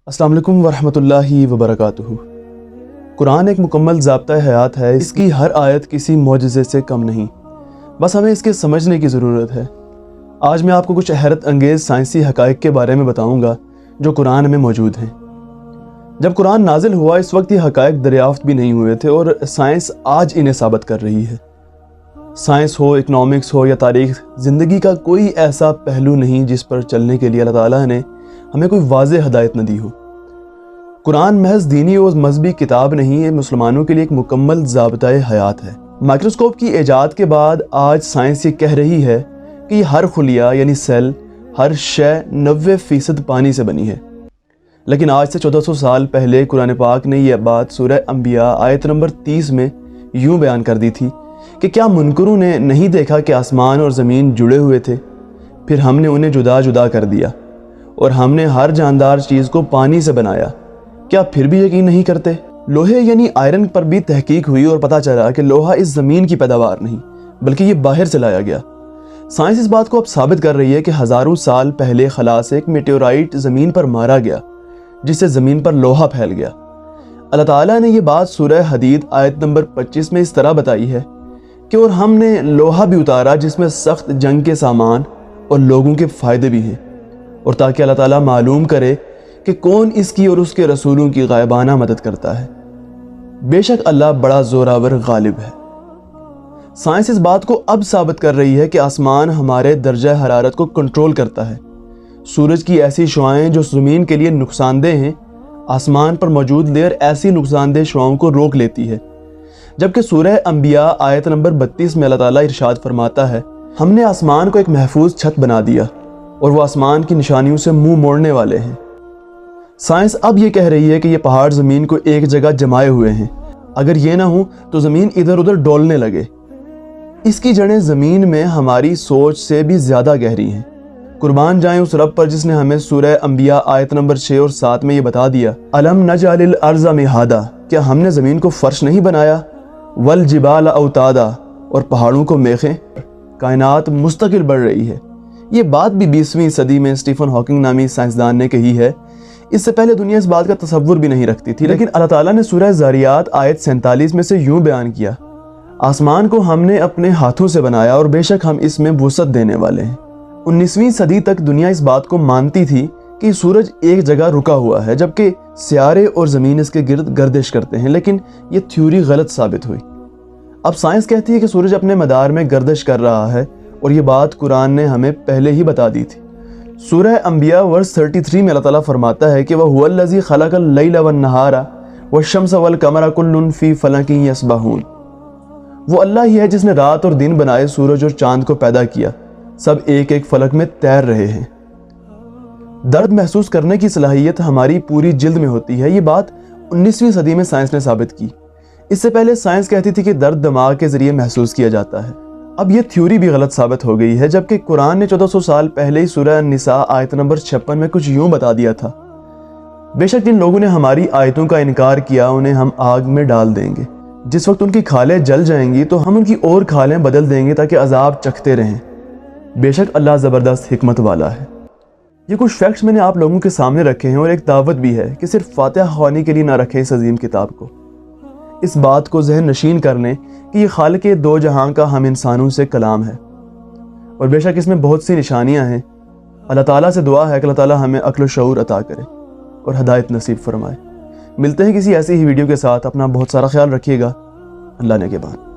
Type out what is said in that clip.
अस्सलाम वालेकुम वरहमतुल्लाहि वबरकातुहू। कुरान एक मुकम्मल ज़ाब्ता हयात है। इसकी हर आयत किसी मौजज़े से कम नहीं, बस हमें इसके समझने की ज़रूरत है। आज मैं आपको कुछ हैरत अंगेज़ साइंसी हक़ाइक़ के बारे में बताऊँगा जो कुरान में मौजूद हैं। जब कुरान नाजिल हुआ इस वक्त ये हक़ाइक़ दरियाफ़्त भी नहीं हुए थे और साइंस आज इन्हें साबित कर रही है। साइंस हो, इकनॉमिक्स हो या तारीख़, ज़िंदगी का कोई ऐसा पहलू नहीं जिस पर चलने के लिए अल्लाह ताला ने हमें कोई वाज़ेह हदायत न दी हो। कुरान महज दीनी और मजहबी किताब नहीं, ये मुसलमानों के लिए एक मुकम्मल ज़ाब्ता हयात है। माइक्रोस्कोप की ईजाद के बाद आज साइंस ये कह रही है कि हर खुलिया यानी सेल, हर शय 90% पानी से बनी है। लेकिन आज से 1400 साल पहले कुरान पाक ने यह बात सूरह अंबिया आयत नंबर 30 में यूँ बयान कर दी थी कि क्या मुनकरों ने नहीं देखा कि आसमान और ज़मीन जुड़े हुए थे, फिर हमने उन्हें जुदा जुदा कर दिया और हमने हर जानदार चीज़ को पानी से बनाया, क्या फिर भी यकीन नहीं करते। लोहे यानी आयरन पर भी तहकीक हुई और पता चला कि लोहा इस ज़मीन की पैदावार नहीं बल्कि ये बाहर से लाया गया। साइंस इस बात को अब साबित कर रही है कि हज़ारों साल पहले खला से एक मेटेओराइट ज़मीन पर मारा गया जिससे ज़मीन पर लोहा फैल गया। अल्लाह ताला ने यह बात सूरह हदीद आयत नंबर 25 में इस तरह बताई है कि और हमने लोहा भी उतारा जिसमें सख्त जंग के सामान और लोगों के फ़ायदे भी हैं, और ताकि अल्लाह ताला मालूम करे कि कौन इसकी और उसके रसूलों की गायबाना मदद करता है। बेशक अल्लाह बड़ा ज़ोरावर गालिब है। साइंस इस बात को अब साबित कर रही है कि आसमान हमारे दर्जा हरारत को कंट्रोल करता है। सूरज की ऐसी शुआएं जो ज़मीन के लिए नुकसानदेह हैं, आसमान पर मौजूद लेयर ऐसी नुकसानदेह शुआओं को रोक लेती है। जबकि सूरह अंबिया आयत नंबर 32 में अल्लाह ताला इरशाद फरमाता है, हमने आसमान को एक महफूज छत बना दिया और वो आसमान की निशानियों से मुंह मोड़ने वाले हैं। साइंस अब ये कह रही है कि ये पहाड़ ज़मीन को एक जगह जमाए हुए हैं, अगर ये ना हो तो ज़मीन इधर उधर डोलने लगे। इसकी जड़ें ज़मीन में हमारी सोच से भी ज़्यादा गहरी हैं। कुर्बान जाएं उस रब पर जिसने हमें सूरह अंबिया आयत नंबर 6 और 7 में ये बता दिया, अलम नजअलिल अर्ज़ मिहादा, क्या हमने ज़मीन को फ़र्श नहीं बनाया, वल जिबाल औतादा, और पहाड़ों को मेखें। कायनात मुस्तकिल बढ़ रही है। ये बात भी 20वीं सदी में स्टीफन हॉकिंग नामी साइंसदान ने कही है। इससे पहले दुनिया इस बात का तसव्वुर भी नहीं रखती थी, लेकिन अल्लाह ताला ने सूरह ज़ारियात आयत 47 में से यूँ बयान किया, आसमान को हमने अपने हाथों से बनाया और बेशक हम इसमें वुसअत देने वाले हैं। 19वीं सदी तक दुनिया इस बात को मानती थी कि सूरज एक जगह रुका हुआ है जबकि सियारे और ज़मीन इसके गिर्द गर्दिश करते हैं, लेकिन ये थ्योरी गलत साबित हुई। अब साइंस कहती है कि सूरज अपने मदार में गर्दिश कर रहा है और ये बात कुरान ने हमें पहले ही बता दी थी। सूरह अंबिया वर्स 33 में अल्लाह ताला फरमाता है कि वह हुवल्लज़ी खलक़ल लैला वन्नहारा वश्शम्स वल क़मरा कुल्लुन फ़ी फ़लकिन यस्बहून। वो अल्लाह ही है जिसने रात और दिन बनाए, सूरज और चांद को पैदा किया, सब एक एक फलक में तैर रहे हैं। दर्द महसूस करने की सलाहियत हमारी पूरी जिल्द में होती है। ये बात 19वीं सदी में साइंस ने साबित की। इससे पहले साइंस कहती थी कि दर्द दिमाग के ज़रिए महसूस किया जाता है। अब ये थ्योरी भी गलत साबित हो गई है, जबकि कुरान ने 1400 साल पहले ही सूरह निसा आयत नंबर 56 में कुछ यूँ बता दिया था, बेशक जिन लोगों ने हमारी आयतों का इनकार किया उन्हें हम आग में डाल देंगे। जिस वक्त उनकी खालें जल जाएंगी तो हम उनकी और खालें बदल देंगे ताकि अजाब चखते रहें। बेशक अल्लाह ज़बरदस्त हिकमत वाला है। ये कुछ फैक्ट्स मैंने आप लोगों के सामने रखे हैं और एक दावत भी है कि सिर्फ फातिहा ख़वानी के लिए ना रखें इस अजीम किताब को। इस बात को ज़हन नशीन कर लें कि ये खालिक़े दो जहां का हम इंसानों से कलाम है और बेशक इसमें बहुत सी निशानियां हैं। अल्लाह ताला से दुआ है कि अल्लाह ताला हमें अक्ल व शऊर अता करे और हदायत नसीब फरमाए। मिलते हैं किसी ऐसी ही वीडियो के साथ। अपना बहुत सारा ख्याल रखिएगा। अल्लाह ने के बाद।